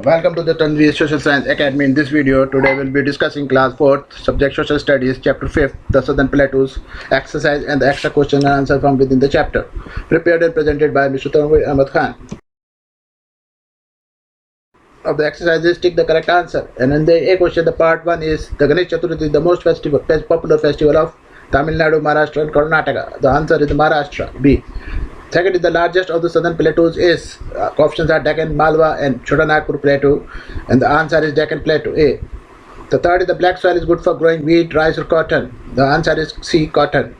Welcome to the Tanvir Social Science Academy. In this video, today we'll be discussing class 4th, subject Social Studies, chapter 5th, the Southern Plateaus Exercise and the extra question and answer from within the chapter. Prepared and presented by Mr. Tanvir Ahmad Khan. Of the exercises, tick the correct answer. And in the A question, the part 1 is the Ganesh Chaturthi, the most popular festival of Tamil Nadu, Maharashtra and Karnataka. The answer is Maharashtra, B. Second is the largest of the southern plateaus is, options are Deccan, Malwa and Chota Nagpur Plateau, and the answer is Deccan Plateau, A. The third is the black soil is good for growing wheat, rice or cotton. The answer is C, cotton.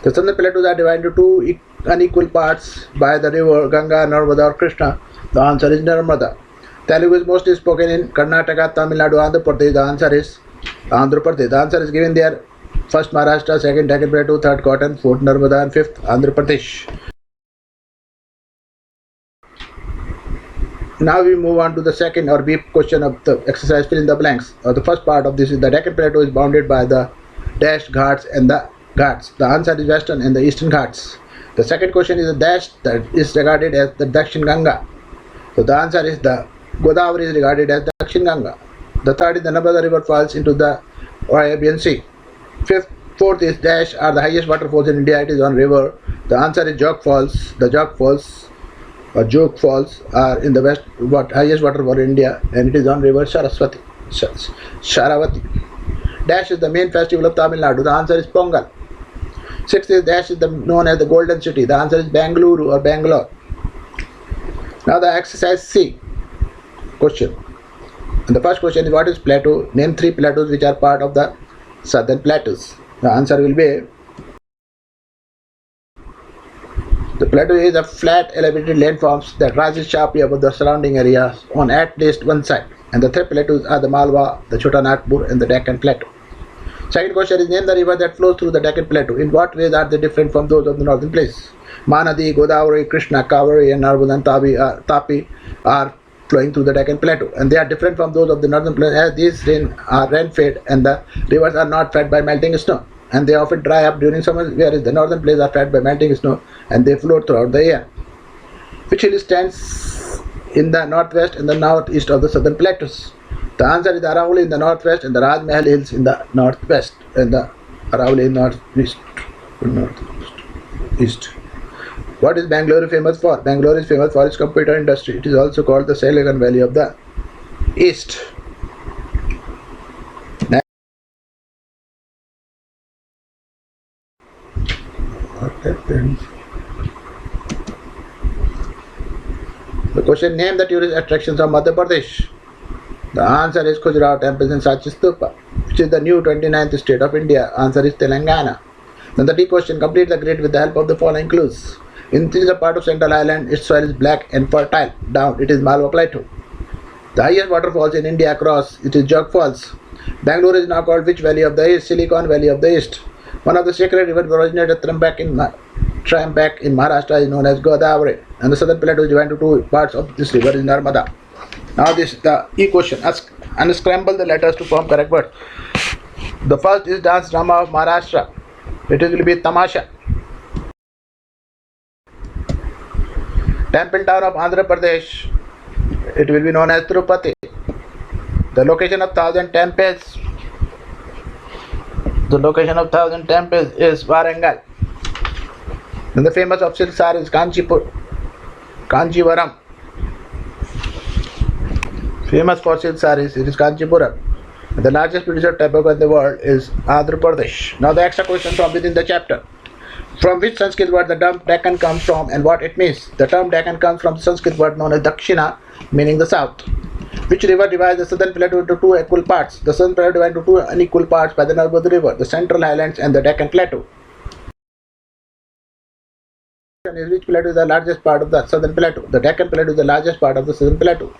The southern plateaus are divided into two unequal parts by the river Ganga, Narmada or Krishna. The answer is Narmada. Telugu is mostly spoken in Karnataka, Tamil Nadu, Andhra Pradesh. The answer is Andhra Pradesh. The answer is given there. First Maharashtra, second Deccan Plateau, third cotton, fourth Narmada and fifth Andhra Pradesh. Now we move on to the second or B question of the exercise, fill in the blanks. The first part of this is the Deccan Plateau is bounded by the dashed Ghats and the Ghats. The answer is Western and the Eastern Ghats. The second question is the dash that is regarded as the Dakshin Ganga. So the answer is the Godavari is regarded as the Dakshin Ganga. The third is the Narmada river falls into the Arabian Sea. Fourth is dash are the highest waterfalls in India. It is on river. The answer is Jog Falls. The Jog Falls are in the west, highest waterfall in India, and it is on river Sharavati. Dash is the main festival of Tamil Nadu. The answer is Pongal. Sixth is dash is known as the Golden City. The answer is Bangalore or Bangalore. Now the exercise C question. And the first question is what is plateau? Name 3 plateaus which are part of the Southern Plateaus. The answer will be the plateau is a flat elevated landforms that rises sharply above the surrounding areas on at least one side. And the 3 plateaus are the Malwa, the Chota Nagpur and the Deccan Plateau. Second question is name the river that flows through the Deccan Plateau. In what ways are they different from those of the northern place? Mahanadi, Godavari, Krishna, Kaveri and Narmada and Tapi are flowing through the Deccan Plateau, and they are different from those of the northern place as these are rain fed and the rivers are not fed by melting snow, and they often dry up during summer, whereas the northern places are fed by melting snow and they float throughout the year. Which hill stands in the northwest and the northeast of the southern plateaus? The answer is the Aravalli in the northwest and the Rajmahal hills in the northwest and the Aravalli in northeast. What is Bangalore famous for? Bangalore is famous for its computer industry. It is also called the Silicon Valley of the East. The question, name the tourist attractions of Madhya Pradesh. The answer is Khajuraho temples and Sachi Stupa, which is the new 29th state of India. Answer is Telangana. Then the D question, complete the grid with the help of the following clues. In this is a part of Central Island, its soil is black and fertile. Down, it is Malwa Plateau. The highest waterfalls in India across, it is Jog Falls. Bangalore is now called which valley of the East? Silicon Valley of the East. One of the sacred rivers originated Trambak in Maharashtra is known as Godavari, and the southern plateau is divided into 2 parts of this river is Narmada. Now this is the E question. Unscramble the letters to form correct words. The first is dance drama of Maharashtra. It will be Tamasha. Temple town of Andhra Pradesh. It will be known as Tirupati. The location of 1,000 temples. The location of 1,000 temples is Warangal. Then the famous of silk sarees is Kanchivaram. Famous for silk sarees, it is Kanchipuram. The largest producer of tobacco in the world is Andhra Pradesh. Now the extra question from within the chapter. From which Sanskrit word the term Deccan comes from and what it means? The term Deccan comes from the Sanskrit word known as Dakshina, meaning the south. Which river divides the southern plateau into 2 equal parts? The southern plateau divided into 2 unequal parts by the Narmada river, the Central Highlands and the Deccan Plateau. Which plateau is the largest part of the southern plateau? The Deccan Plateau is the largest part of the southern plateau.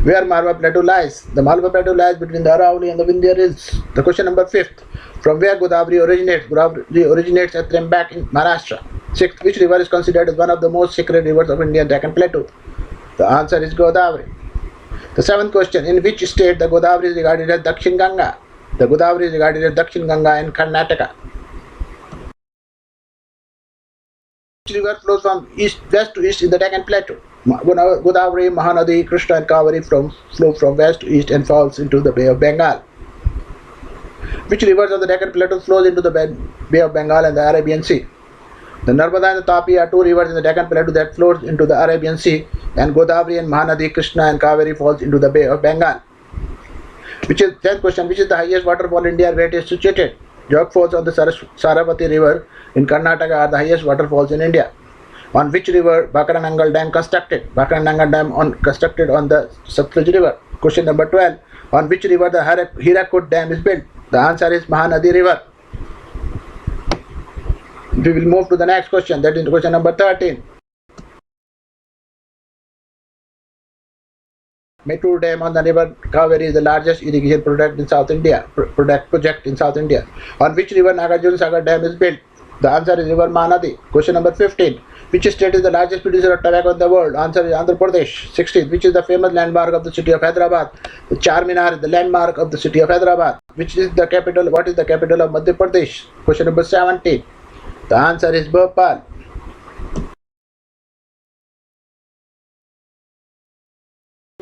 Where Malwa Plateau lies? The Malwa Plateau lies between the Aravalli and the Vindhya hills. The question number 5th. From where Godavari originates? Godavari originates at Trambak in Maharashtra. 6th. Which river is considered as one of the most sacred rivers of Indian Deccan Plateau? The answer is Godavari. The 7th question. In which state the Godavari is regarded as Dakshin Ganga? The Godavari is regarded as Dakshin Ganga in Karnataka. Which river flows from west to east in the Deccan Plateau? Godavari, Mahanadi, Krishna and Kaveri flow from west to east and falls into the Bay of Bengal. Which rivers of the Deccan Plateau flows into the Bay of Bengal and the Arabian Sea? The Narmada and the Tapi are two rivers in the Deccan Plateau that flows into the Arabian Sea, and Godavari and Mahanadi, Krishna and Kaveri falls into the Bay of Bengal. Which is 10th question. Which is the highest waterfall in India where it is situated? Jog falls on the Saravati river in Karnataka are the highest waterfalls in India. On which river Bakaranangal Dam constructed? Bakaranangal Dam constructed on the Satluj river. Question number 12. On which river the Hirakud Dam is built? The answer is Mahanadi river. We will move to the next question, that is question number 13. Mettur Dam on the river Kaveri is the largest irrigation project in South India. On which river Nagarjuna Sagar Dam is built? The answer is river Mahanadi. Question number 15. Which state is the largest producer of tobacco in the world? Answer is Andhra Pradesh. 16. Which is the famous landmark of the city of Hyderabad? The Charminar is the landmark of the city of Hyderabad. What is the capital of Madhya Pradesh? Question number 17. The answer is Bhopal.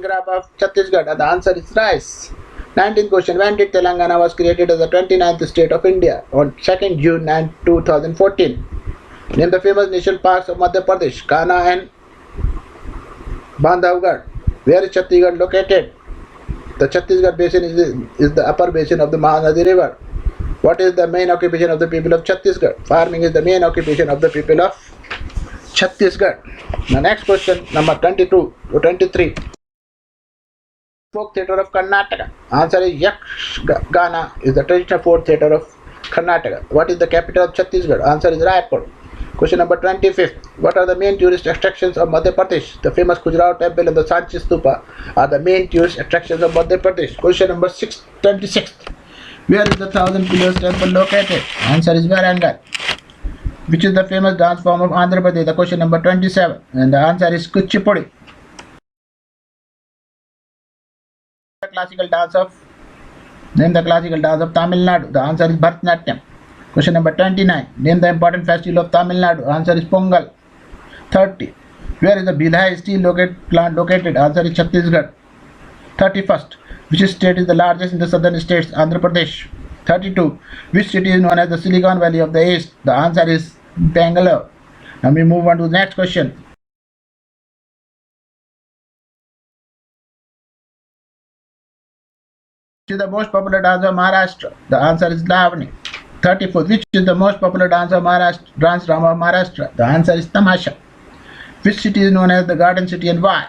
Graph of Chhattisgarh, and the answer is rice. 19th question. When did Telangana was created as the 29th state of India? On 2nd June 2014. Name the famous national parks of Madhya Pradesh, Kana and Bandhavgarh. Where is Chhattisgarh located? The Chhattisgarh basin is the upper basin of the Mahanadi river. What is the main occupation of the people of Chhattisgarh? Farming is the main occupation of the people of Chhattisgarh. The next question, number 22 to 23. Folk theatre of Karnataka. Answer is Yakshagana is the traditional folk theatre of Karnataka. What is the capital of Chhattisgarh? Answer is Raipur. Question number 25. What are the main tourist attractions of Madhya Pradesh? The famous Khajuraho temple and the Sanchi Stupa are the main tourist attractions of Madhya Pradesh. Question number 26. Where is the Thousand Pillars temple located? Answer is Warangal. Which is the famous dance form of Andhra Pradesh? The question number 27. And the answer is Kuchipudi. Name the classical dance of Tamil Nadu. The answer is Bharatanatyam. Question number 29. Name the important festival of Tamil Nadu. Answer is Pongal. 30. Where is the Bhilai steel plant located? Answer is Chhattisgarh. 31st. Which state is the largest in the southern states? Andhra Pradesh. 32. Which city is known as the Silicon Valley of the East? The answer is Bangalore. Now we move on to the next question. Which is the most popular dance of Maharashtra? The answer is Lavani. 34. Which is the most popular dance of Maharashtra? The answer is Tamasha. Which city is known as the Garden City and why?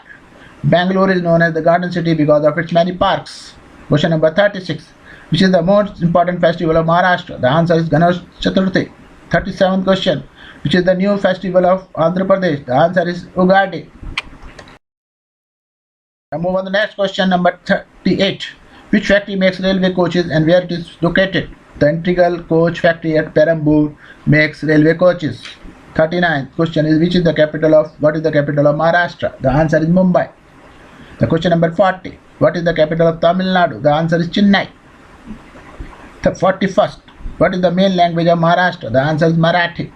Bangalore is known as the Garden City because of its many parks. Question number 36. Which is the most important festival of Maharashtra? The answer is Ganesh Chaturthi. 37th question. Which is the new festival of Andhra Pradesh? The answer is Ugadi. Now move on to the next question, number 38. Which factory makes railway coaches and where it is located? The Integral Coach Factory at Perambur makes railway coaches. 39th question is what is the capital of Maharashtra? The answer is Mumbai. The question number 40. What is the capital of Tamil Nadu? The answer is Chennai. The 41st. What is the main language of Maharashtra? The answer is Marathi.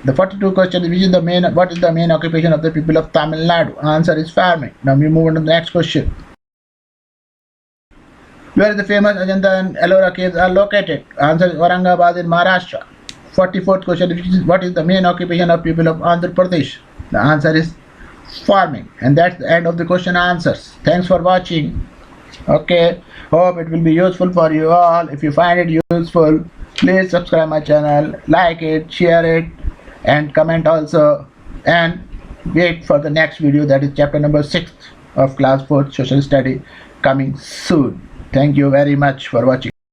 The 42 question is what is the main occupation of the people of Tamil Nadu? Answer is farming. Now we move on to the next question. Where the famous Ajanta and Ellora caves are located? Answer is Aurangabad in Maharashtra. 44th question, what is the main occupation of people of Andhra Pradesh? The answer is farming. And that's the end of the question answers. Thanks for watching. Okay, hope it will be useful for you all. If you find it useful, please subscribe my channel, like it, share it, and comment also. And wait for the next video, that is chapter number 6 of class 4 social study, coming soon. Thank you very much for watching.